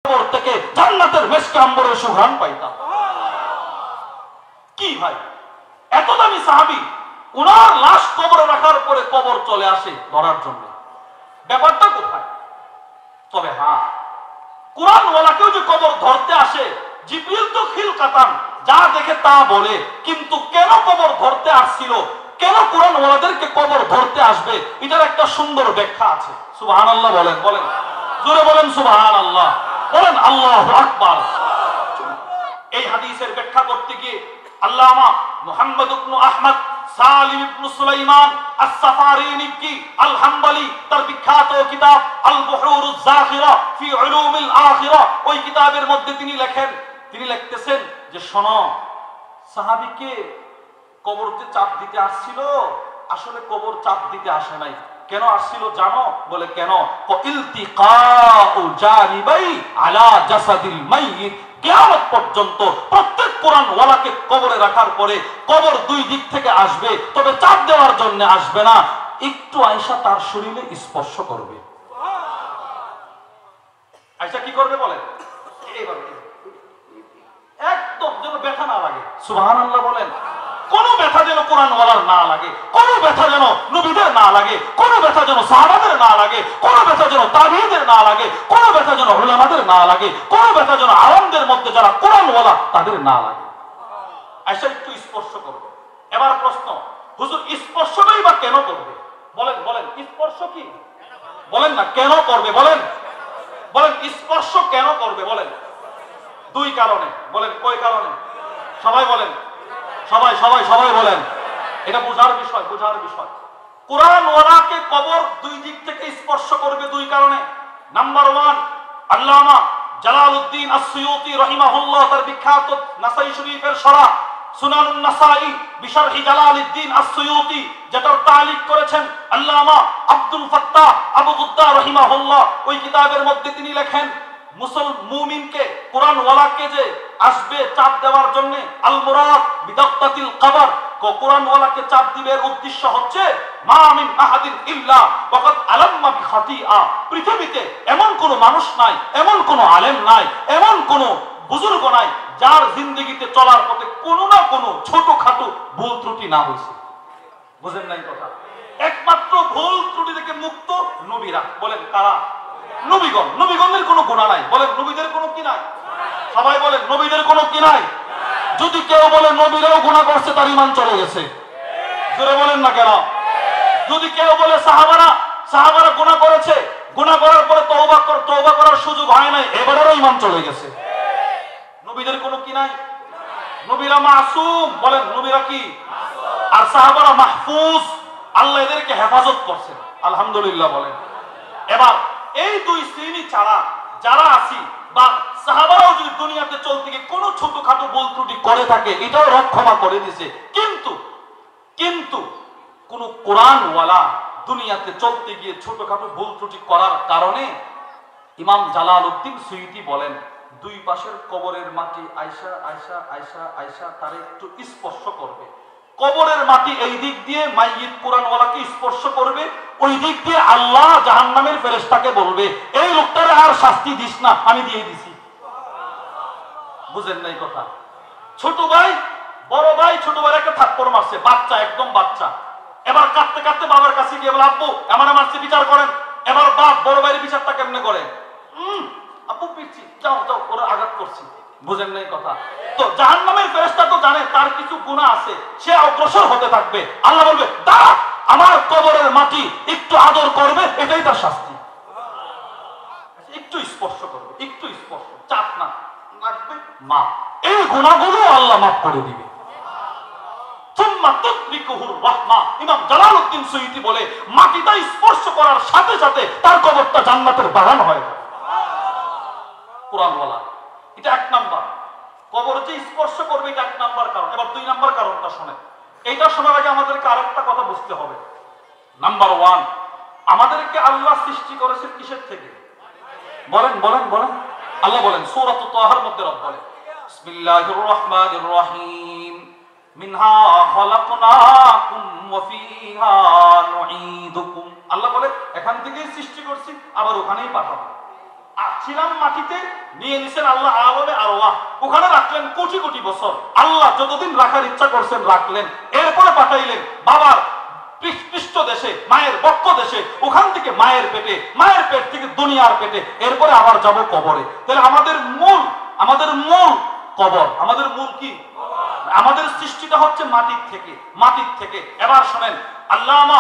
কবর থেকে জান্নাতের মেশকে আম্বরের সুঘ্রাণ পাইতাম। কি ভাই, এত দামি সাহাবী, উনার লাশ কবরে রাখার পরে কবর চলে আসে ধরার জন্য, ব্যাপারটা কোথায়? তবে হ্যাঁ, কোরআন ওয়ালাকেও যে কবর ধরতে আসে, জিবরিল তো খিলকাতান যা দেখে তা বলে, কিন্তু কেন কবর ধরতে আসছিল, কেন কোরআন ওয়ালাদেরকে কবর ধরতে আসবে, এটার একটা সুন্দর ব্যাখ্যা আছে। সুবহানাল্লাহ বলেন, বলেন জোরে বলেন সুবহানাল্লাহ, বলেন আল্লাহু আকবার। এই হাদিসের ব্যাখ্যা করতে গিয়ে আল্লামা মুহাম্মদ ইবনে আহমদ সালিম ইবনে সুলাইমান আস-সাফারিনি কি আল-হাম্বলি তার বিখ্যাত কিতাব আল-বুহুরুজ যাখিরা ফি উলুমিল আখিরা, ওই কিতাবের মধ্যে তিনি লেখেন, তিনি লিখতেছেন যে শোনো, সাহাবীকে কবরতে চাপ দিতে আসছিল, আসলে কবর চাপ দিতে আসে নাই। কেন আসছিল জানো? বলে কেন? ইলতিকাউ জানিবাই আলা জাসাদিল মাইয়িত, কিয়ামত পর্যন্ত প্রত্যেক কোরআন ওয়ালাকে কবরে রাখার পরে কবর দুই দিক থেকে আসবে, তবে চাপ দেওয়ার জন্য আসবে না, একটু আয়েশা তার শরীরে স্পর্শ করবে। আয়েশা কি করবে বলেন? এইভাবে একদম যেন ব্যথা না লাগে। সুবহানাল্লাহ বলেন। কোনো ব্যথা যেন কোরআন ওয়ালার না লাগে, কোনো ব্যথা যেন নবীদের না লাগে, কোনো ব্যথা যেন সাহাবাদের না লাগে, কোনো ব্যথা যেন তাবিঈদের না লাগে, কোনো ব্যথা যেন উলামাদের না লাগে, কোনো ব্যথা যেন আলেমদের মধ্যে যারা কোরআন ওয়ালা তাদের না লাগে। আয়েশা একটু স্পর্শ করবে। এবার প্রশ্ন, হুজুর স্পর্শটাই বা কেন করবে? বলেন, বলেন স্পর্শ কি? বলেন না কেন করবে, বলেন, বলেন স্পর্শ কেন করবে? বলেন দুই কারণে। বলেন কয় কারণে? সবাই বলেন, সবাই সবাই সবাই বলেন। এটা বোঝার বিষয়, বোঝার বিষয়। কোরআন ওয়ালাকে কবর দুই দিক থেকে স্পর্শ করবে দুই কারণে। নাম্বার 1, আল্লামা জালালউদ্দিন আস-সুয়ুতি রাহিমাহুল্লাহ তার বিখ্যাত নাসাই শরীফের শরহ সুনানুন নাসাই বিশরহি জালালউদ্দিন আস-সুয়ুতি, যেটার তালিক করেছেন আল্লামা আব্দুল ফাত্তাহ আবু গুদ্দা রাহিমাহুল্লাহ, ওই কিতাবের মধ্যে তিনি লেখেন, মুমিনকে কোরআন ওয়ালাকে যে আসবে চাপ দেওয়ার জন্য, আল মুরাদ বিদাক্তাতিল কবর, কোরআন ওয়ালাকে চাপ দিবের উদ্দেশ্য হচ্ছে মা মিন আহাদিন ইল্লা ওয়াকাদ আলাম্মা বিখাতিআ, পৃথিবীতে এমন কোন মানুষ নাই, এমন কোন আলেম নাই, এমন কোন বুজুর্গ নাই যার জিন্দেগিতে চলার পথে কোনো না কোনো ছোটখাটো ভুল ত্রুটি না হয়েছে। বুঝেন নাই কথা? একমাত্র ভুল ত্রুটি থেকে মুক্ত নবীরা। বলেন কারা? নবীগণ। নবীগণের কোনো গুনাহ নাই। বলেন নবীদের কোনো কি নাই? সবাই বলেন নবীদের কোনো কি নাই? যদি কেউ বলে নবীরাও গুনাহ করছে, তার ঈমান চলে গেছে। জোরে বলেন না কেন? যদি কেউ বলে সাহাবারা গুনাহ করেছে, গুনাহ করার পরে তওবা করার সুযোগ হয় নাই, এবারেরও ঈমান চলে গেছে। নবীদের কোনো কি নাই? নবীরা মাসুম। বলেন নবীরা কি? আর সাহাবারা মাহফুজ, আল্লাহ এদেরকে হেফাজত করছেন, আলহামদুলিল্লাহ বলেন। এবার এই দুই শ্রেণী ছাড়া যারা আছি, বা সাহাবারাও যদি দুনিয়াতে চলতে গিয়ে কোনো ছোটখাটো ভুল ত্রুটি করে থাকে, এটাও রব ক্ষমা করে দিয়েছে। কিন্তু কোন কোরআন ওয়ালা দুনিয়াতে চলতে গিয়ে ছোটখাটো ভুল ত্রুটি করার কারণে ইমাম জালালউদ্দিন সুয়ুতি বলেন, দুই পাশের কবরের মাটি আয়েশা আয়েশা আয়েশা আয়েশা তারে একটু স্পর্শ করবে। কবরের মাটি এই দিক দিয়ে মাইয়িত কোরআন ওয়ালাকে স্পর্শ করবে, ওই দিক দিয়ে আল্লাহ জাহান্নামের ফেরেশতাকে বলবে, এই লোকটারে আর শাস্তি দিস না, আমি দিয়ে দিছি। বুঝেন নাই কথা? ছোট ভাই বড় ভাই ছোট ভাই একটা থাপ্পড় মারছে, বাচ্চা, একদম বাচ্চা। এবার কাঁদতে কাঁদতে বাবার কাছে গিয়ে বলে, আব্বু আমারে মারছে, বিচার করেন। এবার বাপ বড় ভাইয়ের বিচারটা কেমনে করে? আব্বু পিচ্ছি, যাও যাও, ওরা আঘাত করছি। বুঝেন নাই কথা? তো জাহান্নামের ফেরেশতা তো জানে তার কিছু গুনাহ আছে, সে অগ্রসর হতে থাকবে। আল্লাহ বলবে, দাঁড়া, আমার কবরের মাটি একটু আদর করবে, এটাই তার শাস্তি। একটু স্পর্শ করবে, একটু স্পর্শ, চাপ না লাগবে, মা এই গুনাহগুলো আল্লাহ মাফ করে দিবে। সুম্মা তুতরিকুহুর রাহমা, ইমাম জালালউদ্দিন সুয়ুতি বলে, মাটিটা স্পর্শ করার সাথে সাথে তার কবরটা জান্নাতের বাগান হয়। কোরআন ওয়ালা, এটা এক নাম্বার। কবর যে স্পর্শ করবে, এটা এক নাম্বার কারণ। এবার দুই নাম্বার কারণটা শোনেন। এইটা শোনার আগে আমাদেরকে আরেকটা কথা বুঝতে হবে। নাম্বার 1, আমাদেরকে আল্লাহ সৃষ্টি করেছেন কিসের থেকে? বলেন বলেন বলেন। আল্লাহ বলেন সূরাত তাহার মধ্যে, রব বলে, বিসমিল্লাহির রহমানির রহিম, মিনহা খালাকনাকুম ওয়া ফিহা নুঈদুকুম। আল্লাহ বলে, এখান থেকেই সৃষ্টি করছি, আবার ওখানেই পাঠাবো। ছিলাম মাটিতে, নিয়ে নিছেন আল্লাহ আলমে আরওয়াহ, ওখানে রাখলেন কোটি কোটি বছর। আল্লাহ যতদিন রাখার ইচ্ছা করছেন রাখলেন, এরপরে পাঠাইলেন বাবার পৃষ্ঠ দেশে, মায়ের বক্ষ দেশে, ওখান থেকে মায়ের পেটে, মায়ের পেট থেকে দুনিয়ার পেটে, এরপরে আবার যাব কবরে। তাহলে আমাদের মূল কবর, আমাদের মূল কি? আমাদের সৃষ্টিটা হচ্ছে মাটির থেকে, মাটির থেকে। এবার শুনেন, আল্লামা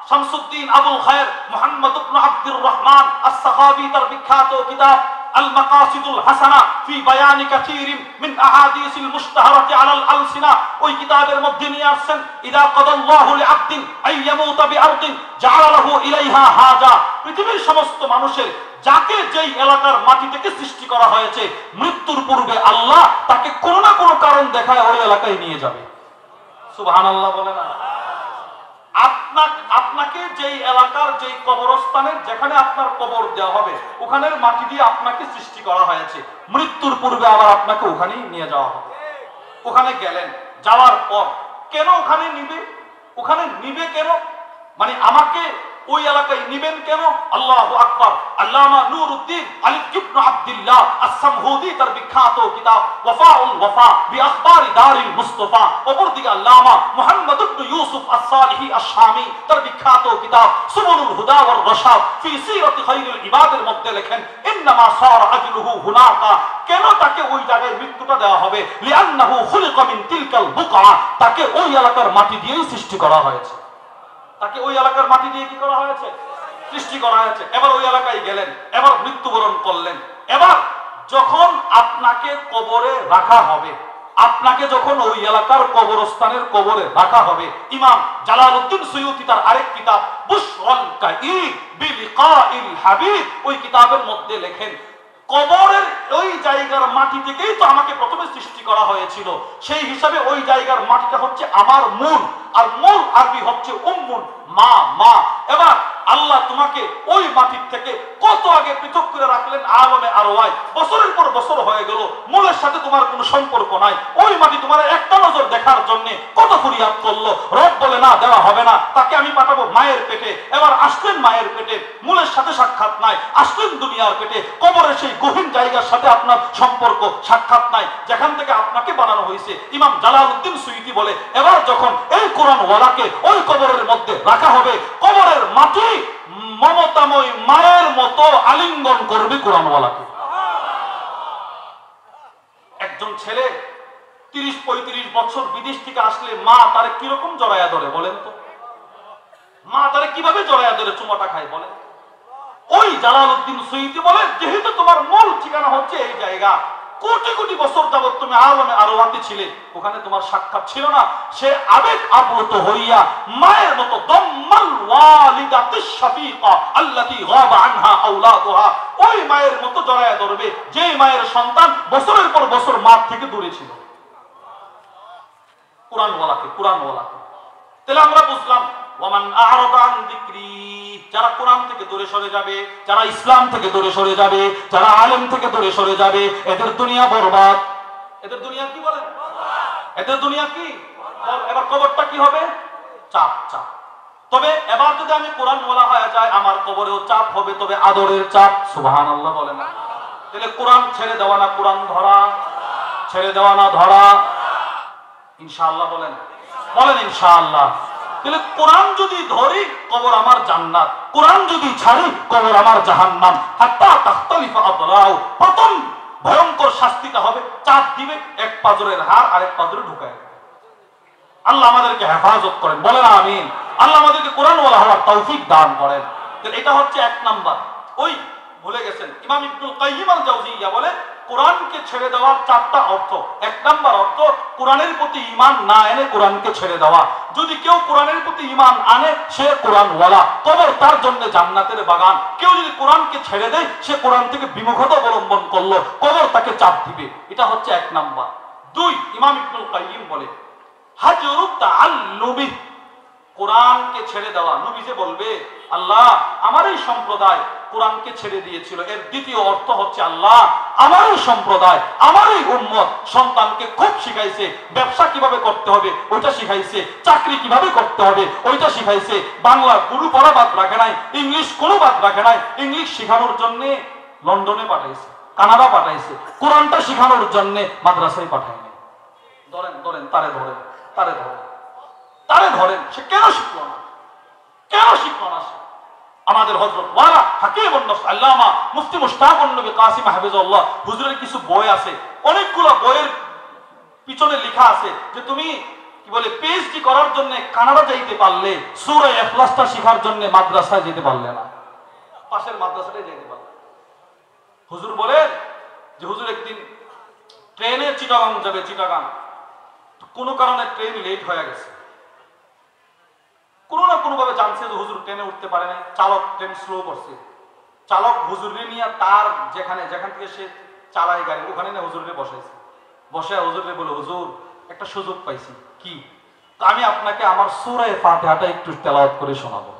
শামসুদ্দিন আবুল খায়ের মুহাম্মদ ইবনে আব্দুর রহমান আস-সাখাবী তার বিখ্যাত কিতাব আল মাকাসিদুল হাসানা ফি বায়ানি কাসীরিন মিন আহাদিসিল মুশতাহারাতি আলাল আলসিনা, ওই কিতাবের মধ্যে নিয়ে আসছেন, ইদা কাদাল্লাহু লিআবদিন আই ইয়ামুতা বিআরদিন জাআলা লাহু ইলাইহা হাজা। পৃথিবীর সমস্ত মানুষের যাকে যেই এলাকার মাটি থেকে সৃষ্টি করা হয়েছে, মৃত্যুর পূর্বে আল্লাহ তাকে কোনো না কোনো কারণ দেখায় ওই এলাকায় নিয়ে যাবে। সুবহানাল্লাহ বলে না? আপনাকে যেই এলাকার, যেই কবরস্থানের, যেখানে আপনার কবর দেওয়া হবে, ওখানের মাটি দিয়ে আপনাকে সৃষ্টি করা হয়েছে, মৃত্যুর পূর্বে আবার আপনাকে ওখানেই নিয়ে যাওয়া হবে। ওখানে গেলেন, যাওয়ার পর কেন ওখানে নিবে? ওখানে নিবে কেন? মানে আমাকে ওই এলাকায় নিবেন কেন? আল্লাহু আকবার। আল্লামা নুরউদ্দিন আলী ইবনে আব্দুল্লাহ আস-সামহুদি তার বিখ্যাত কিতাব ওয়াফাউল ওয়াফা বিআখবারি দারিল মুস্তাফা, অপরদিকে আল্লামা মুহাম্মদ ইবনে ইউসুফ আস-সালিহি আশ-শামি তার বিখ্যাত কিতাব সুবুলুল হুদা ওয়ার রাশাদ ফি সিরাতি খায়রুল ইবাদের মধ্যে লেখেন, ইন্নামা সারা আজলুহু হুনাকা, কেন তাকে ওই জায়গায় মৃত্যুটা দেওয়া হবে? লিআন্নাহু খুলিকা মিন তিলকাল বুকআ, তাকে ওই এলাকার মাটি দিয়েই সৃষ্টি করা হয়েছে। তাকে ওই এলাকার মাটি দিয়ে কি করা হয়েছে? সৃষ্টি করা হয়েছে। এবার ওই এলাকায় গেলেন, এবার মৃত্যুবরণ করলেন। এবার যখন আপনাকে কবরে রাখা হবে, আপনাকে যখন ওই এলাকার কবরস্থানের কবরে রাখা হবে, ইমাম জালালউদ্দিন সুয়ুতি তার আরেক কিতাব বুশরাল কাঈদ বিলিকাইল হাবিব, ওই কিতাবের মধ্যে লেখেন, কবরের ওই জায়গার মাটি থেকেই তো আমাকে প্রথমে সৃষ্টি করা হয়েছিল, সেই হিসাবে ওই জায়গার মাটিটা হচ্ছে আমার মূল, আর মূল আরবি হচ্ছে উম্মুন, মা, মা। এবার আল্লাহ তোমাকে ওই মাটির থেকে কত আগে পৃথক করে রাখলেন আলমে আরওয়ায়, বছরের পর বছর হয়ে গেল, মূলের সাথে তোমার কোনো সম্পর্ক নাই। ওই মাটি তোমার একটা নজর দেখার জন্য কত ফরিয়াদ করলো, রব বলে না, দেওয়া হবে না, তাকে আমি পাঠাবো মায়ের পেটে। এবার আসলেন মায়ের পেটে, মূলের সাথে সাক্ষাৎ নাই, আসলেন দুনিয়ার পেটে, কবরের সেই গহীন জায়গার সাথে আপনার সম্পর্ক সাক্ষাৎ নাই, যেখান থেকে আপনাকে বানানো হয়েছে। ইমাম জালালউদ্দিন সুয়ুতি বলে, এবার যখন এই কোরআনওয়ালাকে ওই কবরের মধ্যে রাখা হবে, কবরের মাটি মমতাময় মায়ের মতো আলিঙ্গন করবে কোরআনওয়ালাকে। একজন ছেলে 30-35 বছর বিদেশ থেকে আসলে মা তারে কিরকম জড়ায়া ধরে বলেন তো? মা তারে কিভাবে জড়ায়া ধরে চুমাটা খায় বলেন? ওই জালালউদ্দিন সুয়ুতি বলে, যেহেতু তোমার মূল ঠিকানা হচ্ছে এই জায়গা, কোটি কোটি বছর যাবত তুমি আলমে আরওয়াতে ছিলে, ওখানে তোমার সাক্ষাৎ ছিল না, সে আবেগ আপ্লুত হইয়া মায়ের মতো দম্মাল ওয়ালিদাতিশ শাফিকা আল্লাতী গাবা আনহা আওলাদুহা, ওই মায়ের মতো জড়ায়া ধরবে যে মায়ের সন্তান বছরের পর বছর মা থেকে দূরে ছিল। কুরআনওয়ালাকে। তাহলে আমরা বুঝলাম, ওয়ামান আ'রাদা আন যিকরি, যারা কোরআন থেকে দূরে সরে যাবে, যারা ইসলাম থেকে দূরে সরে যাবে, যারা আলেম থেকে দূরে সরে যাবে, এদের দুনিয়া বরবাদ। এদের দুনিয়া কি বলেন? এদের দুনিয়া কি? এবার কবরটা কি হবে? চাপ। তবে এবার যদি আমি কোরআনওয়ালা হয়ে যায়, আমার কবরেও চাপ হবে, তবে আদরের চাপ। সুবহানাল্লাহ বলেন না? তাহলে কোরআন ছেড়ে দেওয়া না কোরআন ধরা? ছেড়ে দেওয়া না ধরা? ইনশাআল্লাহ বলেন ইনশাআল্লাহ। তাহলে কোরআন যদি ধরি, কবর আমার জান্নাত, কোরআন যদি ছাড়ি, কবর আমার জাহান্নাম। হাত্তা তাখতালিফা আদরাউ, প্রথম ভয়ঙ্কর শাস্তিটা হবে, চাপ দিবে, এক পাজরের হাড় আরেক পাজরে ঢুকায়। আল্লাহ আমাদেরকে হেফাজত করেন, বলেন আমিন। আল্লাহ আমাদেরকে কোরআনওয়ালা হওয়ার তৌফিক দান করেন। তাহলে এটা হচ্ছে এক নাম্বার। ওই ভুলে গেছেন, ইমাম ইবনুল কাইয়িম আল জাওজিয়া বলে, কোরআনকে ছেড়ে দেওয়ার 4টা অর্থ। এক নাম্বার অর্থ, কোরআনের প্রতি ঈমান না এনে কোরআনকে ছেড়ে দেওয়া। যদি কেউ কোরআনের প্রতি ঈমান আনে, সে কোরআনওয়ালা, কবর তার জন্য জান্নাতের বাগান। কেউ যদি কোরআনকে ছেড়ে দেয়, সে কোরআন থেকে বিমুখতা অবলম্বন করলো, কবর তাকে চাপ দিবে। এটা হচ্ছে এক নাম্বার। 2, ইমাম ইবনুল কাইয়িম বলে, হাজরুত তাআল্লুমি, কোরআনকে ছেড়ে দেওয়া। নবী যে বলবে, আল্লাহ আমার এই সম্প্রদায় কোরআনকে ছেড়ে দিয়েছিল, এর দ্বিতীয় অর্থ হচ্ছে, আল্লাহ আমার এই সম্প্রদায়, আমার এই উম্মত সন্তানকে খুব শিখাইছে, ব্যবসা কিভাবে করতে হবে ওইটা শিখাইছে, চাকরি কিভাবে করতে হবে ওইটা শিখাইছে, বাংলা কোনো পড়া বাদ রাখে নাই, ইংলিশ কোনো বাদ রাখে নাই। ইংলিশ শেখানোর জন্য লন্ডনে পাঠাইছে, কানাডা পাঠাইছে, কোরআনটা শেখানোর জন্য মাদ্রাসায় পাঠায়নি। ধরেন ধরেন তারে ধরেন, তারে ধরেন, তারে ধরেন, সে কেন শিখলো না? কেন শিখলো না সে? আমাদের হযরত ওয়ালা হাকিমুন নফস আল্লামা মুফতি মুশতাকুন নবী কাসিম হাফিজাহুল্লাহ হুজুরের কিছু বই আছে, অনেকগুলো বইয়ের পিছনে লেখা আছে যে তুমি কি বলে পিএইচডি করার জন্য কানাডা যাইতে পারলে সূরা ইখলাসটা শেখার জন্য মাদ্রাসায় যেতে পারলে না, পাশের মাদ্রাসাটায় যেতে পারলে। হুজুর বলেন যে হুজুর একদিন ট্রেনে চিটাগাং যাবে, চিটাগাং কোনো কারণে ট্রেন লেট হয়ে গেছে, কোনো না কোনো ভাবে জানছে যে হুজুর ট্রেনে উঠতে পারে নাই, চালক ট্রেন স্লো করছে, চালক হুজুরে নিয়ে তার যেখান থেকে সে চালায় গাড়ি ওখানে না হুজুরে বসাইছে, বসে হুজুরে বলে হুজুর একটা সুযোগ পাইছি, কি আমি আপনাকে আমার সূরা ফাতিহাটা একটু তেলাওয়াত করে শোনাবো,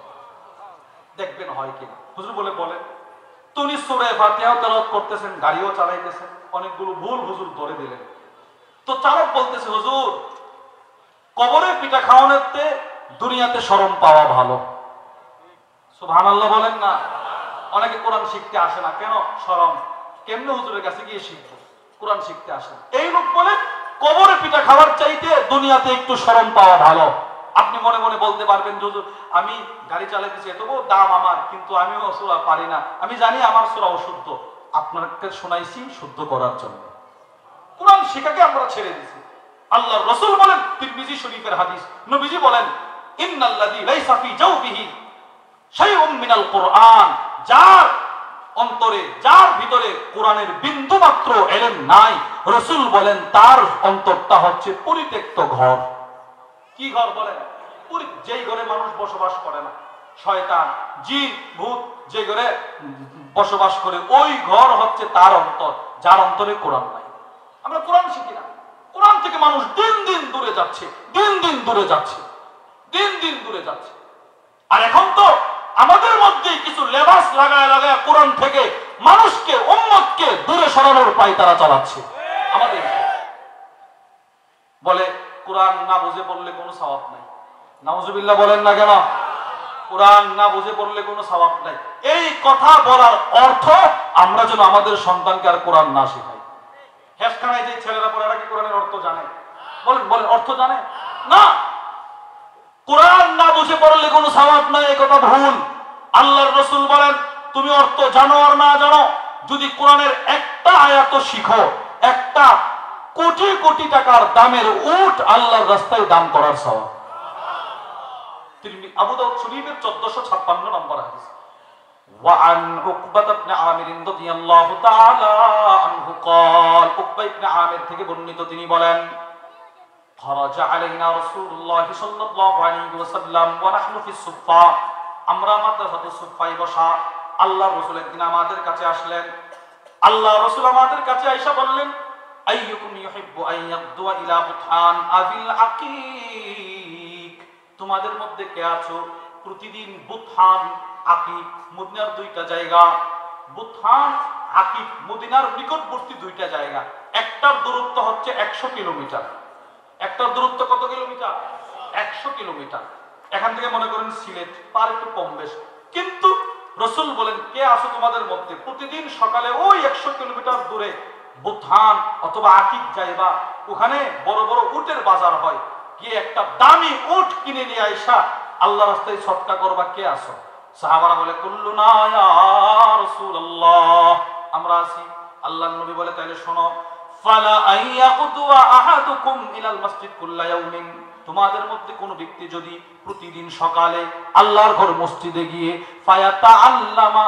দেখবেন হয় কিনা। হুজুর বলে বলেন। তুমি সূরা ফাতিহাও তেলাওয়াত করতেছেন, গাড়িও চালাইতেছেন, অনেকগুলো ভুল হুজুর ধরে দিলেন। তো চালক বলতেছে হুজুর কবরে পিঠা খাওয়ানোর চেয়ে দুনিয়াতে শরম পাওয়া ভালো। সুবহানাল্লাহ বলেন না। অনেকে কোরআন শিখতে আসে না, কেন? শরম, কেমনে হুজুরের কাছে গিয়ে শিখবো, কোরআন শিখতে আসে না। এই লোক বলে কবরে পিঠা খাওয়ার চাইতে দুনিয়াতে একটু শরম পাওয়া ভালো। আপনি মনে মনে বলতে পারবেন হুজুর আমি গাড়ি চালাইতেছি, এতবো দাম আমার, কিন্তু আমিও সূরা পারি না, আমি জানি আমার সূরা অশুদ্ধ, আপনাকে শোনাইছি শুদ্ধ করার জন্য। কোরআন শিখাকে আমরা ছেড়ে দিছি। আল্লাহর রাসূল বলেন, তিরমিজি শরীফের হাদিস, নবীজি বলেন ইন্নাল্লাযী লাইসা ফি জাওফিহি শাইউম মিনাল কুরআন, যার অন্তরে, যার ভিতরে কোরআনের বিন্দু মাত্র ইলম নাই, রাসূল বলেন তার অন্তরটা হচ্ছে পরিত্যক্ত ঘর। কি ঘর বলেন? যেই ঘরে মানুষ বসবাস করে না, শয়তান জিন ভূত যে ঘরে বসবাস করে, ওই ঘর হচ্ছে তার অন্তর, যার অন্তরে কোরআন নাই। আমরা কোরআন শিখি না, কোরআন থেকে মানুষ দিন দিন দূরে যাচ্ছে, দিন দিন দূরে যাচ্ছে, দিন দিন দূরে যাচ্ছে। আর এখন তো আমাদের মধ্যে কিছু লেবাস লাগায় লাগায় কোরআন থেকে মানুষকে, উম্মতকে দূরে সরানোর পায় তারা চালাচ্ছে। আমাদের বলে কোরআন না বুঝে পড়লে কোনো সওয়াব নাই। নাউজুবিল্লাহ বলেন না কেন? কোরআন না বুঝে পড়লে কোনো সওয়াব নাই। এই কথা বলার অর্থ আমরা যেন আমাদের সন্তানকে আর কোরআন না শেখাই। হেফখানায় যে ছেলেরা পড়ে এরা কি কোরআনের অর্থ জানে? বলেন বলেন, অর্থ জানে না। কোরআন না বুঝে পড়লে কোনো সওয়াব নাই, এই কথা ভুল। আল্লাহর রাসূল বলেন তুমি অর্থ জানো আর না জানো, যদি কোরআনের একটা আয়াত শিখো, একটা কোটি কোটি টাকার দামের উট আল্লাহর রাস্তায় দান করার সওয়াব। আবু দাউদ শরীফের 1456 নম্বর হাদিস। وعن عقبة بن عامر رضي الله تعالى عنه قال, عقبة بن عامر থেকে বর্ণিত, তিনি বলেন خرج علينا رسول الله صلى الله عليه وسلم ونحن في الصفة, আমরা মাদ্রাসাতে সুফায় বসা, আল্লাহর রাসূল একদিন আমাদের কাছে আসলেন। আল্লাহর রাসূল আমাদের কাছে আয়েশা বললেন আইয়ুকুম ইউহিব্বু আন ইয়াগদুয়া ইলা বুতহান আবিল আকিক, তোমাদের মধ্যে কে আছো প্রতিদিন বুতহান আকিক, মদিনার দুইটা জায়গা, বুতহান আকিক মদিনার নিকটবর্তী দুইটা জায়গা, একটার দূরত্ব হচ্ছে 100 কিলোমিটার। একটার দূরত্ব কত কিলোমিটার? 100 কিলোমিটার। এখান থেকে মনে করেন সিলেট, তার একটু কম বেশ। কিন্তু রাসূল বলেন কে আছো তোমাদের মধ্যে প্রতিদিন সকালে ওই 100 কিলোমিটার দূরে বুতহান অথবা আকিক যাইবা, ওখানে বড় বড় উটের বাজার হয়, গিয়ে একটা দামি উট কিনে নিয়ে আইসা আল্লাহর রাস্তায় সদকা করবা, কে আছো? সাহাবারা বলে কুল্লুনা ইয়া রাসূলুল্লাহ, আমরা আছি। আল্লাহর নবী বলে তাইলে শোনো, ফালা আইয়াকুদু আহাদুকুম ইলাল মসজিদ কুল্লা ইয়াউমিন, তোমাদের মধ্যে কোন ব্যক্তি যদি প্রতিদিন সকালে আল্লাহর ঘর মসজিদে গিয়ে ফায়াতাআল্লামা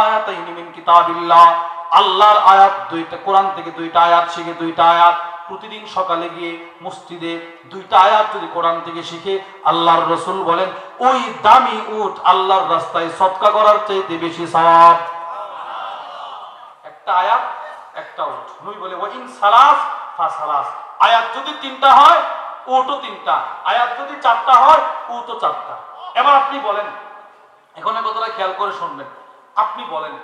আয়াতাইনি মিন কিতাবিল্লাহ, আল্লাহর আয়াত দুইটা, কোরআন থেকে দুইটা আয়াত শিখে, দুইটা আয়াত প্রতিদিন সকালে গিয়ে মসজিদে দুইটা আয়াত যদি কোরআন থেকে শিখে, আল্লাহর রাসূল বলেন ওই দামি উট আল্লাহর রাস্তায় সদকা করার চাইতে বেশি সওয়াব। একটা আয়াত একটা উট। নবী বলে ওয়া ইন সালাস ফাসালাস, আয়াত যদি তিনটা হয় উটও তিনটা, আয়াত যদি চারটা হয় উটও চারটা। এবার আপনি বলেন, এখন এই কথাটা খেয়াল করে শুনবেন, আপনি বলেন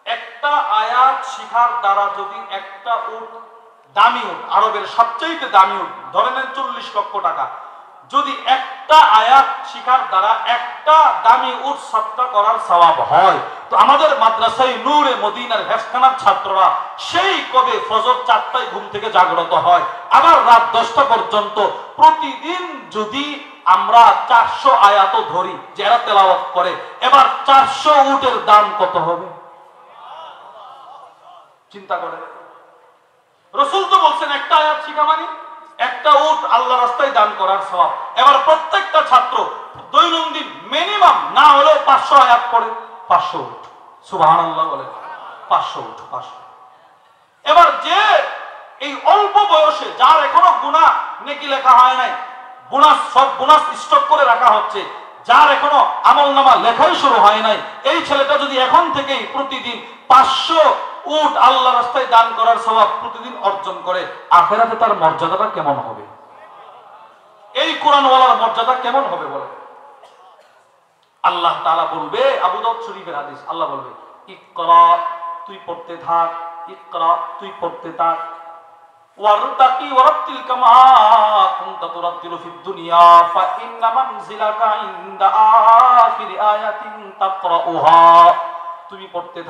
একটা আয়াত শিখার দ্বারা যদি একটা উট, দামি উট, আরবের সবচেয়ে দামি উট, ধরে নেন 40 লক্ষ টাকা, যদি একটা আয়াত শিখার দ্বারা একটা দামি উট সদকা করার সওয়াব হয়, তো আমাদের মাদ্রাসায় নূরে মদিনার হেফখানার ছাত্ররা সেই কবে ফজর 4টায় ঘুম থেকে জাগ্রত হয়, আবার রাত 10টা পর্যন্ত প্রতিদিন যদি আমরা 400 আয়াতও ধরি যারা তেলাওয়াত করে, এবার 400 উটের দাম কত হবে চিন্তা করে। রাসূল তো বলছেন একটা আয়াত শিখা মানে একটা উট আল্লাহর রাস্তায় দান করার সওয়াব। এবার প্রত্যেকটা ছাত্র দৈনন্দিন মিনিমাম না হলেও 500 আয়াত পড়ে, 500 উট, সুবহানাল্লাহ বলে 500 উট 500। এবার যে এই অল্প বয়সে যার এখনো গুনাহ নেকি লেখা হয় নাই, বোনাস সব বোনাস স্টক করে রাখা হচ্ছে, যার এখনো আমলনামা লেখাই শুরু হয় নাই, এই ছেলেটা যদি এখন থেকেই প্রতিদিন 500 উট আল্লাহ রাস্তায় দান করার সওয়াব প্রতিদিন অর্জন করে, আখিরাতে তার মর্যাদাটা কেমন হবে? এই কোরআনওয়ালার মর্যাদা কেমন হবে বলে? আল্লাহ তাআলা বলবে, আবু দাউদ শরীফের হাদিস, আল্লাহ বলবে ইকরা, তুই পড়তে থাক, ইকরা তুই পড়তে থাক, ওয়ারতাকি ওয়ারাতিল কামা কুনতা তুরাতিলু ফিদ দুনিয়া ফা ইন্না মানজিলাকা ইনদা আখির আয়াতিন তাকরাউহা। তুমি পড়তে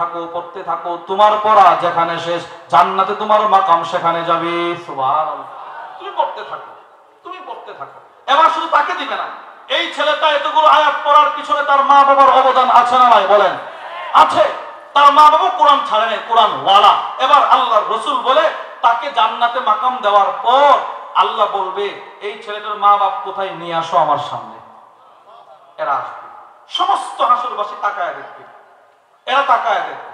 থাকো, তোমার পড়া যেখানে শেষ জান্নাতে তোমার মাকাম সেখানে যাবে, সুবহানাল্লাহ। তুমি পড়তে থাকো। এবার শুধু তাকে দিবে না, এই ছেলেটা এতগুলো আয়াত পড়ার পিছনে তার মা বাবার অবদান আছে না নাই বলেন? আছে। তার মা বাবা কোরআন ছাড়ে নাই, কোরআন ওয়ালা। এবার আল্লাহর রাসূল বলে তাকে জান্নাতে মাকাম দেওয়ার পর আল্লাহ বলবে এই ছেলেটার মা বাপ কোথায় নিয়ে আসো আমার সামনে। এরা আসবে, সমস্ত হাসরবাসী তাকায় দেখবে, এরা তাকায় দেখবে।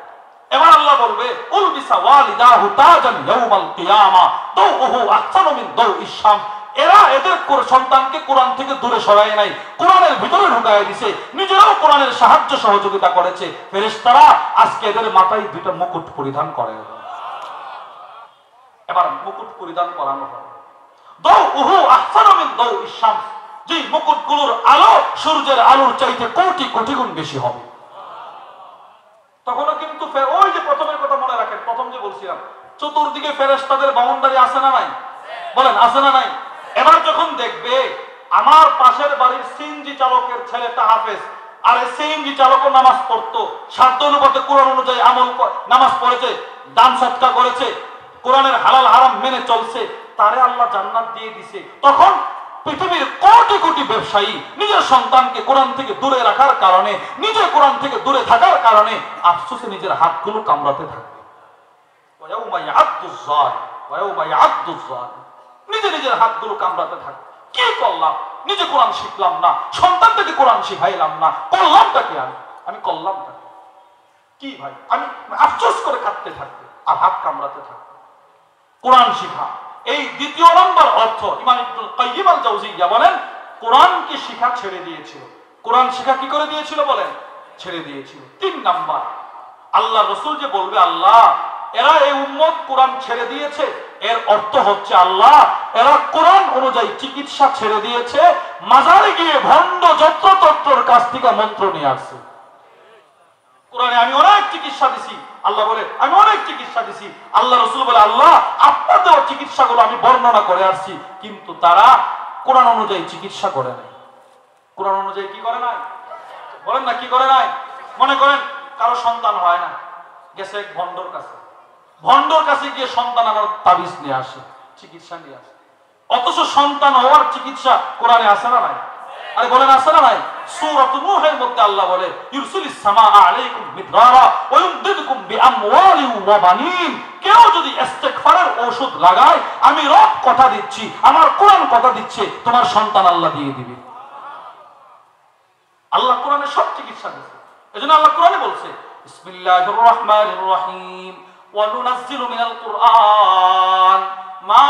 এবার আল্লাহ বলবে উলবিসা ওয়ালিদাহু তাজান ইয়াউমাল কিয়ামা দাউহু আহসানু মিন দাউইশ শামস। এরা এদের সন্তানকে কোরআন থেকে দূরে সরায় নাই, কোরআনের ভিতরে ঢুকায় দিয়েছে, নিজেরাও কোরআনের সাহায্য সহযোগিতা করেছে। ফেরেশতারা আজকে এদের মাথায় দুইটা মুকুট পরিধান করে। এবার মুকুট পরিধান করানো হয়, দাউহু আহসানু মিন দাউইশ শামস, যে মুকুটগুলোর আলো সূর্যের আলোর চাইতে কোটি কোটি গুণ বেশি হবে। তখনও কিন্তু ওই যে প্রথমের কথা মনে রাখেন, প্রথম যে বলছিলাম চতুর্দিকে ফেরেশতাদের বাউন্ডারি আছে না নাই বলেন? আছে না নাই? এবার যখন দেখবে আমার পাশের বাড়ির সিএনজি চালকের ছেলেটা হাফেজ, আর এই সিএনজি চালকও নামাজ পড়তো, সাধ্য অনুপাতে কোরআন অনুযায়ী আমল নামাজ পড়েছে, দান সদকা করেছে, কোরআনের হালাল হারাম মেনে চলছে, তারে আল্লাহ জান্নাত দিয়ে দিছে, তখন পৃথিবীর কোটি কোটি ব্যবসায়ী নিজের সন্তানকে কোরআন থেকে দূরে রাখার কারণে, নিজে কোরআন থেকে দূরে থাকার কারণে আফসোসে নিজের হাতগুলো কামড়াতে থাকবে। নিজে নিজের হাতগুলো কামড়াতে থাকবে। কি করলাম? নিজে কোরআন শিখলাম না, সন্তানটাকে কোরআন শিখাইলাম না, করলামটাকে আমি করলামটা কি ভাই? আমি আফসোস করে কাঁদতে থাকবে আর হাত কামড়াতে থাকবে। কোরআন শিখা এই দ্বিতীয় নম্বর অর্থ। ইমাম ইবনুল কাইয়িম আল জাওজিয়া বলেন কোরআনকে শিখা ছেড়ে দিয়েছিল। কোরআন শিখা কি করে দিয়েছিল বলেন? ছেড়ে দিয়েছিল। 3 নাম্বার, আল্লাহ রাসূল যে বলবে আল্লাহ এরা এই উম্মত কোরআন ছেড়ে দিয়েছে, এর অর্থ হচ্ছে আল্লাহ এরা কোরআন অনুযায়ী চিকিৎসা ছেড়ে দিয়েছে, মাজারে গিয়ে ভণ্ড যত্রতত্রর কাছ থেকে মন্ত্র নিয়ে আসছে। কোরআনে আমি অনেক চিকিৎসা দিছি, আল্লাহ বলে আমি অনেক চিকিৎসা দিছি। আল্লাহ রাসূল বলে আল্লাহ আপনার দেওয়া চিকিৎসাগুলো আমি বর্ণনা করে আসছি, কিন্তু তারা কোরআন অনুযায়ী চিকিৎসা করে নাই। কোরআন অনুযায়ী কি করে নাই? বলেন না কি করে নাই? মনে করেন কারো সন্তান হয় না, গেছে এক ভণ্ডর কাছে, ভণ্ডর কাছে গিয়ে সন্তান আমার তাবিজ নিয়ে আসে, চিকিৎসা নিয়ে আসে, অথচ সন্তান হওয়ার চিকিৎসা কোরআনে আছে না নাই? আরে বলেন আছে না নাই? সূরাতুন নূহের মধ্যে আল্লাহ বলে ইরসিলিস সামাআ আলাইকুম মিদরারা ওয়া ইউমদিদকুম বিআমওয়ালিন ওয়া বানিন। কেউ যদি ইস্তিগফারের ঔষধ লাগায়, আমি রব কথা দিচ্ছি, আমার কোরআন কথা দিচ্ছে, তোমার সন্তান আল্লাহ দিয়ে দিবে। আল্লাহ কোরআনে সব চিকিৎসা দিয়েছে। এজন্য আল্লাহ কোরআনে বলছে বিসমিল্লাহির রহমানির রহিম ওয়া নুনাজ্জিলু মিনাল কুরআন মা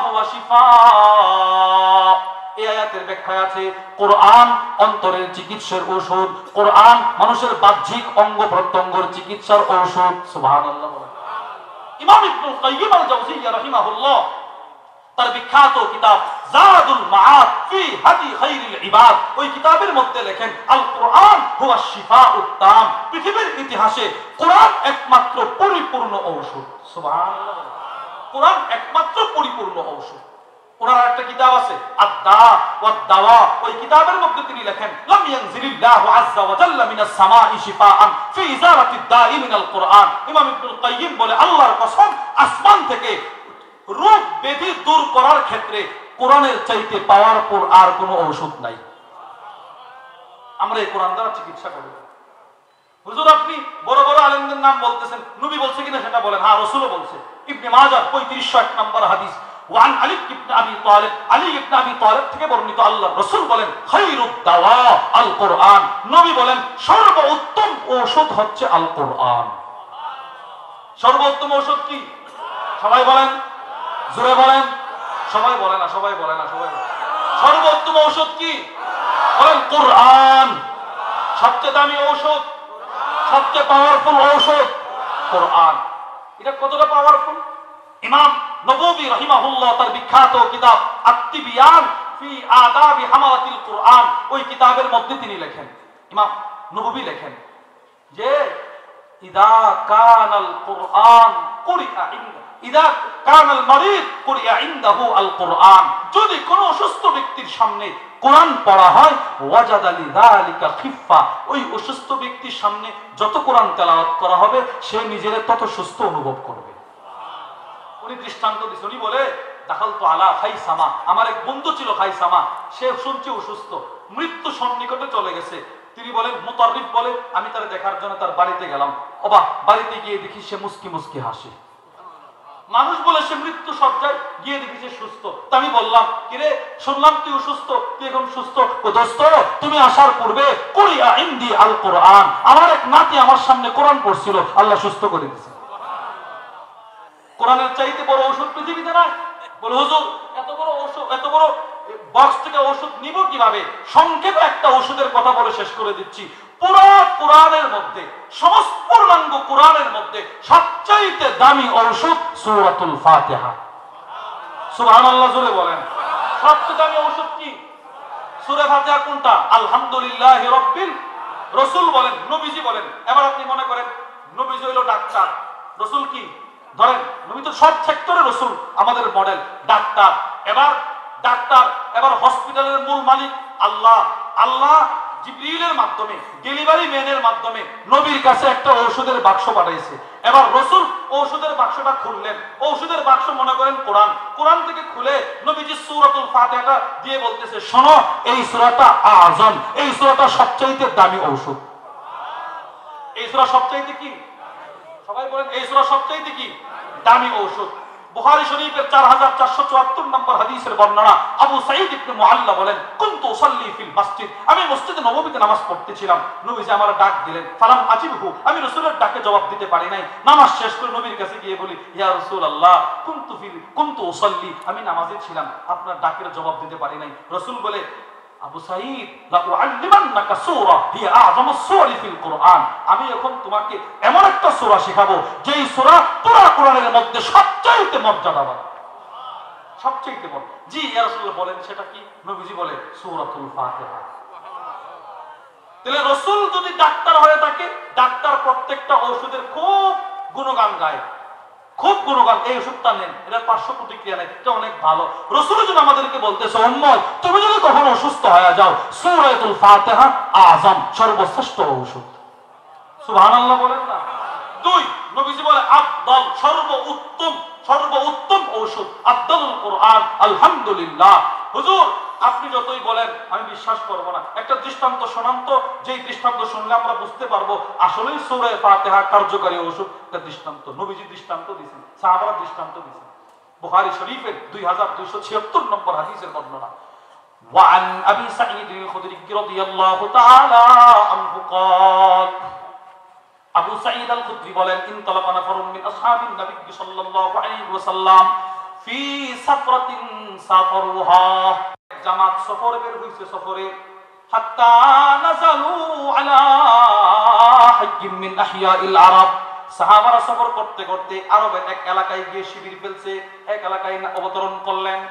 হুয়া শিফা। এই আয়াতের ব্যাখ্যায় আছে কোরআন অন্তরের চিকিৎসার ঔষধ, কোরআন মানুষের বাহ্যিক অঙ্গ প্রত্যঙ্গের চিকিৎসার ঔষধ। সুবহানাল্লাহ। ইমাম ইবনুল কাইয়িম আল জাওজিয়া রাহিমাহুল্লাহ তার বিখ্যাত কিতাব জাদুল মাআদ ফি হাদি খায়রিল ইবাদ, ওই কিতাবের মধ্যে লেখেন আল কোরআন হুয়া শিফাউত তাম। পৃথিবীর ইতিহাসে কোরআন একমাত্র পরিপূর্ণ ঔষধ। সুবহানাল্লাহ। কোরআন একমাত্র পরিপূর্ণ ঔষধ। ওনার একটা কিতাব আছে আদ-দা ওয়াদ-দাওয়া, ওই কিতাবের মধ্যে তিনি লেখেন লাম ইয়ানজিলিল্লাহু আযজা ওয়া জাল্লা মিনাস সামাই শিফাআন ফি ইজারাতিদ দাই মিনাল কুরআন। ইমাম ইবনুল কাইয়্যিম বলে আল্লাহর কসম, আসমান থেকে রোগ ব্যাধি দূর করার ক্ষেত্রে কোরআনের চাইতে পাওয়ারফুল আর কোনো ঔষধ নাই। আমরা এই কোরআন দ্বারা চিকিৎসা করি। হুজুর আপনি বড় বড় আলেমদের নাম বলতেছেন, নবী বলছে কিনা সেটা বলেন। হ্যাঁ, রাসূলও বলছে। ইবনে মাজাহ 3501 নম্বর হাদিস, ওয়ান আলী ইবনে আবি তালিব, আলী ইবনে আবি তালিব থেকে বর্ণিত, আল্লাহর রাসূল বলেন খায়রুদ দাওয়া আল কোরআন। নবী বলেন সর্বোত্তম ঔষধ হচ্ছে আল কোরআন। সর্বোত্তম ঔষধ কি? সবাই বলেন, জোরে বলেন। সবাই বলে না, সবাই বলে না, সবাই বলে। সর্বোত্তম ঔষধ কি? বলেন কোরআন। সবচেয়ে দামি ঔষধ, সবচেয়ে পাওয়ারফুল ঔষধ কোরআন। এটা কতটা পাওয়ারফুল? ইমাম নববী রাহিমাহুল্লাহ তার বিখ্যাত কিতাব আত-তিবিয়ান ফি আদাবি হামালাতিল কোরআন, ওই কিতাবের মধ্যে তিনি লেখেন, ইমাম নববী লেখেন যে ইদা কানাল কোরআন কুরিআ ইনদা, ইদা কানাল মারিদ কুরিআ ইনদাহু আল কোরআন, যদি কোনো অসুস্থ ব্যক্তির সামনে কোরআন পড়া হয় ওয়াজাদা লিযালিকা খিফা, ওই অসুস্থ ব্যক্তির সামনে যত কোরআন তেলাওয়াত করা হবে সে নিজেরে তত সুস্থ অনুভব করবে। উনি দৃষ্টান্ত দিয়েছেন, উনি বলে দাখালতু আলা খাইসামা, আমার এক বন্ধু ছিল খাইসামা, সে শুনছে অসুস্থ, মৃত্যু সন্নিকটে চলে গেছে। তিনি বলেন, মুতাররিফ বলে আমি তারে দেখার জন্য তার বাড়িতে গেলাম। অবাক, বাড়িতে গিয়ে দেখি সে মুস্কি মুস্কি হাসে। মানুষ বলে সে মৃত্যু সজ্জায়, গিয়ে দেখি সে সুস্থ। তা আমি বললাম, কিরে শুনলাম তুই অসুস্থ, তুই এখন সুস্থ? ও দোস্ত, তুমি আসার পূর্বে কুরিআ ইনদি আল কোরআন, আমার এক নাতি আমার সামনে কোরআন পড়ছিল, আল্লাহ সুস্থ করে দিয়েছে। কোরআনের চাইতে বড় ঔষধ পৃথিবীতে নাই। বলে হুজুর এত বড় ঔষধ, এত বড় বক্স থেকে ঔষধ নিব কিভাবে? সংক্ষেপে একটা ওষুধের কথা বলে শেষ করে দিচ্ছি। পুরো কোরআনের মধ্যে, সমস্ত পূর্ণাঙ্গ কোরআনের মধ্যে সবচাইতে দামি ঔষধ সূরাতুল ফাতিহা। সুবহানাল্লাহ, জোরে বলেন। সবচেয়ে দামি ঔষধ কি? সূরা ফাতিহা। কোনটা? আলহামদুলিল্লাহি রাব্বিল। রাসূল বলেন, নবীজি বলেন। এবার আপনি মনে করেন নবীজি হলো ডাক্তার, রাসূল কি? ধরেন নবী তো সব সেক্টরে রাসূল আমাদের মডেল, ডাক্তার। এবার ডাক্তার, এবার হসপিটালের মূল মালিক আল্লাহ। আল্লাহ জিবরিলের মাধ্যমে, ডেলিভারি ম্যানের মাধ্যমে নবীর কাছে একটা ঔষধের বাক্স পাঠাইছে। এবার রাসূল ঔষধের বাক্সটা খুললেন। ঔষধের বাক্স মনে করেন কোরআন। কোরআন থেকে খুলে নবীজি সূরাতুল ফাতিহাটা দিয়ে বলতেছে, শোনো এই সূরাটা আযম, এই সূরাটা সবচাইতে দামি ঔষধ। এই সূরা সবচাইতে কি? সবাই বলেন, এই সূরা সবচাইতে কি? দামি ঔষধ। বুখারী শরীফের 4474 নম্বর হাদিসের বর্ণনা, আবু সাঈদ ইবনে মুআল্লা বলেন, কুনতু উসাল্লি ফিল মসজিদ, আমি মসজিদে নববীতে নামাজ পড়তেছিলাম। নবীজি আমার ডাক দিলেন, ফালাম আজিবহু, আমি রাসূলের ডাকে জবাব দিতে পারি নাই। নামাজ শেষ করে নবীর কাছে গিয়ে বলি, ইয়া রাসূলুল্লাহ কুনতু উসাল্লি, আমি নামাজে ছিলাম, আপনার ডাকের জবাব দিতে পারি নাই। রাসূল বলে, আবু সাঈদ লা উআল্লিমান্নাকা সূরা হিয়া আযমাস সূরা ফিল কুরআন, আমি এখন তোমাকে এমন একটা সূরা শেখাবো যেই সূরা পুরো কোরআনের মধ্যে সবচেয়ে মর্যাদাবান, সবচেয়ে বড়। জি ইয়া রাসূলুল্লাহ বলেন, সেটা কি? নবীজি বলে সূরাতুল ফাতিহা। তাহলে রাসূল যদি ডাক্তার হয়ে থাকে, ডাক্তার প্রত্যেকটা ঔষধের খুব গুণগান গায়, খুব গুণগান। এই ওষুধটা নেন, এটা পার্শ্ব প্রতিক্রিয়া নেই, এটা অনেক ভালো। রাসূল যদি আমাদেরকে বলতেছে, উম্মত তুমি যদি কখনো অসুস্থ হয়ে যাও, সূরাতুল ফাতিহা আযম, সর্বশ্রেষ্ঠ ঔষধ। সুবহানাল্লাহ বলেন না? দুই, নবীজি বলে আফদল, সর্বোত্তম ঔষধ আফদলুল কোরআন আলহামদুলিল্লাহ। হুজুর আপনি যতই বলেন আমি বিশ্বাস করব না। একটা দৃষ্টান্ত শোনান তো, যেই দৃষ্টান্ত শুনলে আমরা বুঝতে পারবো আসলেই সূরা ফাতিহা কার্যকরী ঔষধ। একটা দৃষ্টান্ত নবীজি দৃষ্টান্ত দিয়েছেন, সাহাবারা দৃষ্টান্ত দিয়েছেন। বুখারী শরীফের 2276 নম্বর হাদিসের বর্ণনা, ওয়ান আবি সাঈদ আল-খুদরি রাদিয়াল্লাহু তাআলা আনহু قال, আবু সাঈদ আল-খুদরি বলেন, ইনতালাকা নাফারুন মিন আসহাবিন নবী সাল্লাল্লাহু আলাইহি ওয়াসাল্লাম ফি সাফরাতিন সাফারুহা, জামাত সফর বের হইছে, সফরে হাত্তা নাযালু আলা হাজ্জিম মিন আহিয়াইল আরব, সাহাবারা সফর করতে করতে আরবের এক এলাকায় গিয়ে শিবির ফেলছে, এক এলাকায় অবতরণ করলেন।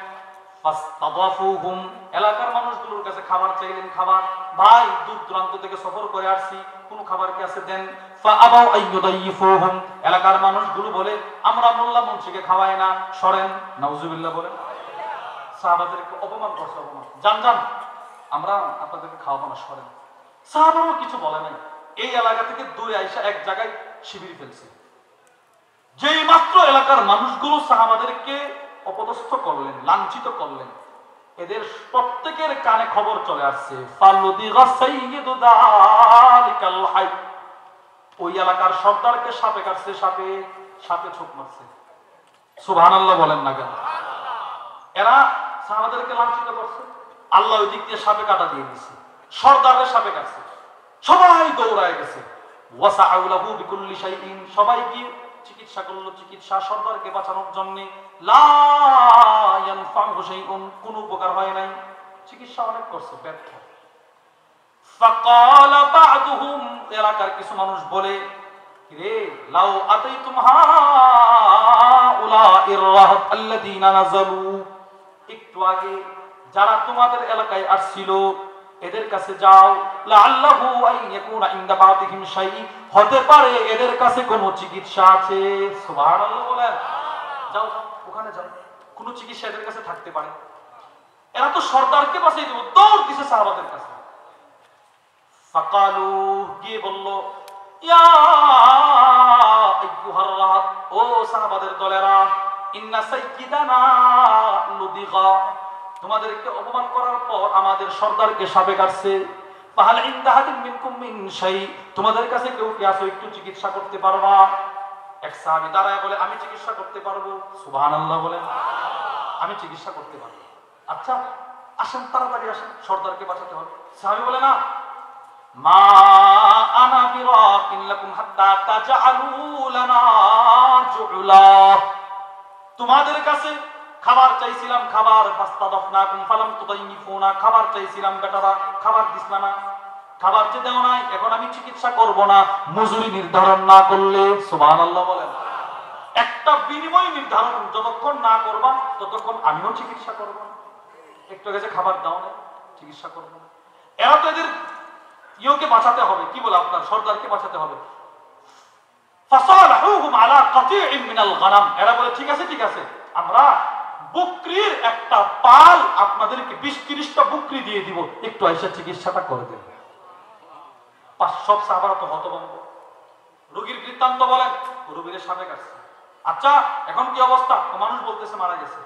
ফাস্তাদাফুহুম, এলাকার মানুষগুলোর কাছে খাবার চাইলেন, খাবার, ভাই দূর দূরান্ত থেকে সফর করে আসছি, কোন খাবার কি আছে দেন। ফাআবাউ আইয়ুদাইফুহুম, এলাকার মানুষগুলো বলে আমরা মোল্লা মুন্সিকে খাওয়াই না, সরেন। নাউজুবিল্লাহ বলেন। সাহাবাদেরকে অপমান করছে, অপমান। যান যান, আমরা আপনাদেরকে খাওয়াবো না, সরেন। সাহাবারও কিছু বলে নাই। এই এলাকা থেকে দূরে আইসা এক জায়গায় শিবির ফেলছে। যেই মাত্র এলাকার মানুষগুলো সাহাবাদেরকে অপদস্থ করলেন, লাঞ্ছিত করলেন, এদের প্রত্যেকের কানে খবর চলে আসছে, ওই এলাকার সর্দারকে সাপে কাটছে, সাপে ছোপ মারছে। সুবহানাল্লাহ বলেন না কেন? এরা সাহাবাদেরকে লাঞ্ছিত করছে, আল্লাহ ওই দিক দিয়ে সাপে কাটা দিয়ে দিচ্ছে, সর্দারের সাপে কাটছে, সবাই দৌড়ায় গেছে। ওয়াসাউলাহু বিকুল্লি শাইইন, সবাই গিয়ে চিকিৎসা করলো, চিকিৎসা সর্দারকে বাঁচানোর জন্য। লা ইয়ানফাহু শাইউন, কোনো উপকার হয় নাই, চিকিৎসা অনেক করছে, ব্যর্থ। ফাকালা বা'দুহুম, এলাকার কিছু মানুষ বলে, রে লাউ আতাইতুম হাউলাইর রাহাত আল্লাযীনা নাযালু, একটু আগে যারা তোমাদের এলাকায় আসছিল এদের কাছে যাও, লাআল্লাহু আন ইয়াকুনা ইনদা বা'দিহিম শাই, হতে পারে এদের কাছে কোনো চিকিৎসা আছে। সুবহানাল্লাহ বলেন। যাও ওখানে যাও, কোনো চিকিৎসা এদের কাছে থাকতে পারে। এরা তো সর্দারকে বাঁচিয়ে দেব, দৌড় দিছে সাহাবাদের কাছে। ফাকালু, গিয়ে বলল, ইয়া আইয়ুহার রাহাত, ও সাহাবাদের দলেরা, ইন্না সাইয়্যিদানা লুদিগা, তোমাদেরকে অপমান করার পর আমাদের সর্দারকে সাপে কাটছে। ফাহাল ইনদা হাদিন মিনকুম মিন শাই, তোমাদের কাছে কেউ কি আছে একটু চিকিৎসা করতে পারবা? এক সাহাবী দাঁড়ায় বলে, আমি চিকিৎসা করতে পারবো। সুবহানাল্লাহ বলেন। আমি চিকিৎসা করতে পারবো। আচ্ছা আসেন, তাড়াতাড়ি আসেন, সর্দারকে বাঁচাতে হবে। সাহাবী বলে, না, মা আনা বিরাকিন লাকুম হাত্তা তাজআলু লানা জুলা, তোমাদের কাছে খাবার চাইছিলাম, খাবার, ফাস্তাদাফনাকুম ফালাম তুদাইফুনা, খাবার চাইছিলাম বেটারা, খাবার দিছলা না, খাবার যে দেও নাই, এখন আমি চিকিৎসা করব না মজুরি নির্ধারণ না করলে। সুবহানাল্লাহ বলেন। একটা বিনিময় নির্ধারণ যতক্ষণ না করবা ততক্ষণ আমিও চিকিৎসা করব না। একটু গেছে খাবার দাও না, চিকিৎসা করব না। এরা তো এদের ইয়োকে বাঁচাতে হবে, কি বলে আপনার সর্দারকে বাঁচাতে হবে। ফাসালাহুহুম আলা কাতিইন মিনাল গানাম, এরা বলে ঠিক আছে ঠিক আছে, আমরা বকরির একটা পাল আপনাদেরকে 20-30টা বকরি দিয়ে দিব, একটু আইসা চিকিৎসাটা করে দেব। সব সাহাবারা তো হতভম্ব। রোগীর বৃত্তান্ত বলেন, রোগীর সাপে কাটছে। আচ্ছা এখন কি অবস্থা? মানুষ বলতেছে মারা গেছে।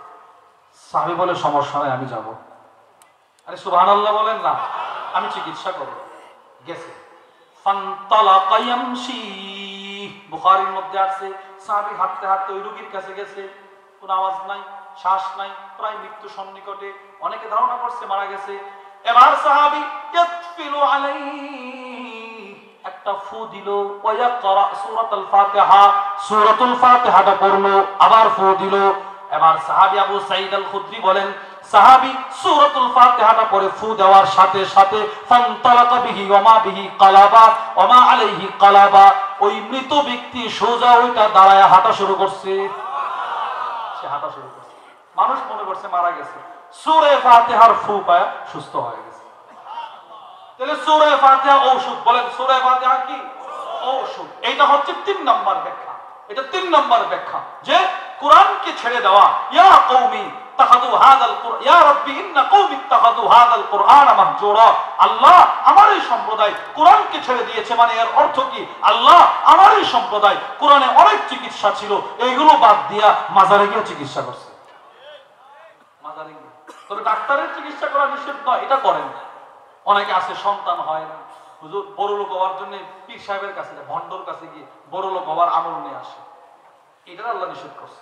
সাহাবী বলে, সমস্যা নাই, আমি যাব। আরে সুবহানাল্লাহ বলেন না, আমি চিকিৎসা করব। গেছে, ফান্তালাকা ইয়ামশি, বুখারীর মধ্যে আছে, সাহাবী হাঁটতে হাঁটতে ওই রোগীর কাছে গেছে, কোনো আওয়াজ নাই, শ্বাস নাই, প্রায় মৃত্যু সন্নিকটে, অনেকে ধারণা করছে মারা গেছে। এবার সাহাবী ইয়াতফিলু আলাইহি, একটা ফু দিল, ওয়ায়াকরা সূরাতুল ফাতিহা, সূরাতুল ফাতিহাটা পড়লো, আবার ফু দিল। এবার সাহাবী আবু সাঈদ আল খুদরি বলেন, সাহাবী সূরাতুল ফাতিহাটা পড়ে ফু দেওয়ার সাথে সাথে ফান্তালাকা বিহি ওয়া মা বিহি কালাবা ওয়া মা আলাইহি কালাবা, ওই মৃত ব্যক্তি সোজা ওইটা দাঁড়ায় হাঁটা শুরু করছে। সে হাঁটা শুরু করছে, মানুষ মনে করছে মারা গেছে, সূরা ফাতিহার ফু পায় সুস্থ হয়ে গেছে। তাহলে সূরা ফাতিহা ঔষধ, বলেন সূরা ফাতিহা কি ঔষধ? এইটা হচ্ছে 3 নম্বর ব্যাখ্যা। এটা 3 নম্বর ব্যাখ্যা যে কোরআনকে ছেড়ে দেওয়া। ইয়া কওমি তাখাযু হাযাল কুরআন, ইয়া রাব্বি ইন্না কওমি তাখাযু হাযাল কুরআন মাহজুরা, আল্লাহ আমার এই সম্প্রদায় কোরআনকে ছেড়ে দিয়েছে, মানে এর অর্থ কি? আল্লাহ আমার এই সম্প্রদায় কোরআনে অনেক চিকিৎসা ছিল, এইগুলো বাদ দিয়া মাজারে গিয়ে চিকিৎসা করছে। মাজারে গিয়ে, তবে ডাক্তারের চিকিৎসা করা নিষেধ নয়, এটা করেন। অনেকে আছে সন্তান হয় না, হুজুর বড় লোক হওয়ার জন্য পীর সাহেবের কাছে, ভণ্ডর কাছে গিয়ে বড় লোক হওয়ার আমল নিয়ে আসে, এটা আল্লাহ নিষেধ করছে।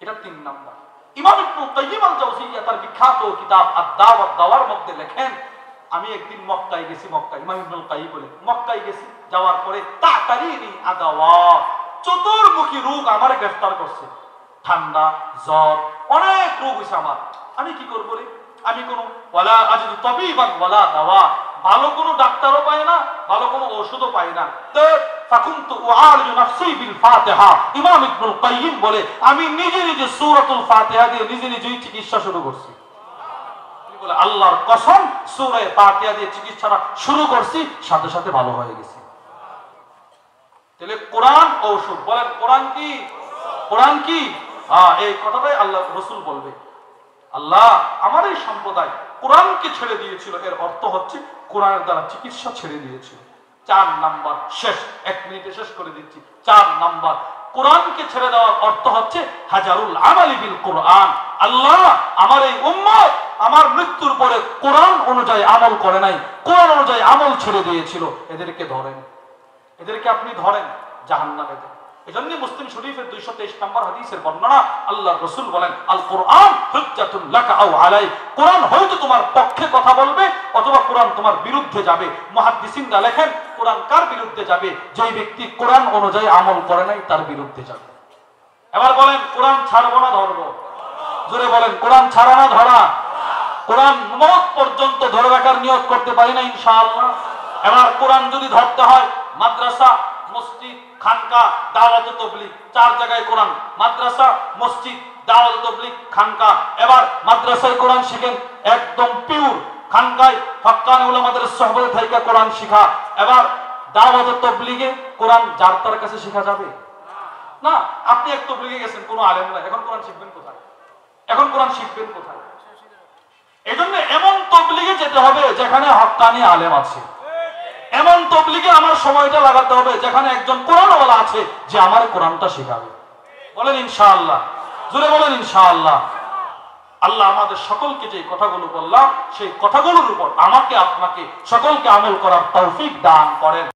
এটা 3 নাম্বার। ইমাম ইবনে কাইয়িম আল জাওজিয়্যা তার বিখ্যাত কিতাব আদ-দাওয়া ওয়াদ-দাওয়ার মধ্যে লেখেন, আমি একদিন মক্কায় গেছি, মক্কায় ইমাম ইবনে কাইয়িম বলে, মক্কায় গেছি, যাওয়ার পরে তাকারিনি আদাওয়া, চতুর্মুখী রোগ আমার গ্রেফতার করছে, ঠান্ডা, জ্বর, অনেক রোগ হইছে আমার। আমি কি করব রে? আমি কোনো ওয়ালা আজিদু তাবিবান ওয়ালা দাওয়া, ভালো কোনো ডাক্তারও পাই না, ভালো কোনো ঔষধও পাই না। তো ফাকুনতু উআলিজু নাফসি বিল ফাতিহা, ইমাম ইবনুল কাইয়িম বলে, আমি নিজে নিজে সূরাতুল ফাতিহা দিয়ে নিজে নিজেই চিকিৎসা শুরু করছি। তিনি বলে, আল্লাহর কসম, সূরা ফাতিহা দিয়ে চিকিৎসাটা শুরু করছি, সাথে সাথে ভালো হয়ে গেছে। তাহলে কোরআন ঔষধ, বলেন কোরআন কি? কোরআন কি? এই কথাটাই আল্লাহ রাসূল বলবে। আল্লাহ আমার এই সম্প্রদায় কোরআনকে ছেড়ে দিয়েছিল, এর অর্থ হচ্ছে কোরআনের দ্বারা চিকিৎসা ছেড়ে দিয়েছিল। 4 নাম্বার শেষ, 1 মিনিটে শেষ করে দিচ্ছি। 4 নাম্বার, কোরআনকে ছেড়ে দেওয়ার অর্থ হচ্ছে হাজারুল আমালি বিল কোরআন। আল্লাহ আমার এই উম্মত আমার মৃত্যুর পরে কোরআন অনুযায়ী আমল করে নাই, কোরআন অনুযায়ী আমল ছেড়ে দিয়েছিল, এদেরকে ধরেন, এদেরকে আপনি ধরেন, জাহান্নামে দেন। এজন্য মুসলিম শরীফের 223 নম্বর হাদিসের বর্ণনা, আল্লাহর রাসূল বলেন আল কোরআন হুজ্জাতুন লাকা আও আলাই, কোরআন হয়তো তোমার পক্ষে কথা বলবে অথবা কোরআন তোমার বিরুদ্ধে যাবে। মুহাদ্দিসিনরা লেখেন কোরআন কার বিরুদ্ধে যাবে? যেই ব্যক্তি কোরআন অনুযায়ী আমল করে নাই তার বিরুদ্ধে যাবে। এবার বলেন কোরআন ছাড়বো না ধরবো? জোরে বলেন কোরআন ছাড়া না ধরা? কোরআন মওত পর্যন্ত ধরে রাখার নিয়ত করতে পারি না ইনশাআল্লাহ। এবার কোরআন যদি ধরতে হয়, মাদ্রাসা, মসজিদ, খানকা, দাওয়াত ও তাবলীগ, 4 জায়গায় কোরআন। মাদ্রাসা, মসজিদ, দাওয়াত ও তাবলীগ, খানকা। এবার মাদ্রাসায় কোরআন শিখেন একদম পিওর, খানকায় হক্কানি উলামাদের সোহবতে থাইকা কোরআন শিখা। এবার দাওয়াত ও তাবলীগে কোরআন যার তার কাছে শেখা যাবে না। আপনি এক তাবলীগে গেছেন, কোনো আলেম নাই, এখন কোরআন শিখবেন কোথায়? এখন কোরআন শিখবেন কোথায়? এজন্য এমন তাবলীগে যেতে হবে যেখানে হক্কানি আলেম আছে, এমন তাবলীগে আমার সময়টা লাগাতে হবে যেখানে একজন কোরআনওয়ালা আছে যে আমার কোরআনটা শেখাবে। বলেন ইনশাআল্লাহ, জোরে বলেন ইনশাআল্লাহ। আল্লাহ আমাদের সকলকে যে কথাগুলো বললাম সেই কথাগুলোর উপর আমাকে আপনাকে সকলকে আমল করার তৌফিক দান করেন।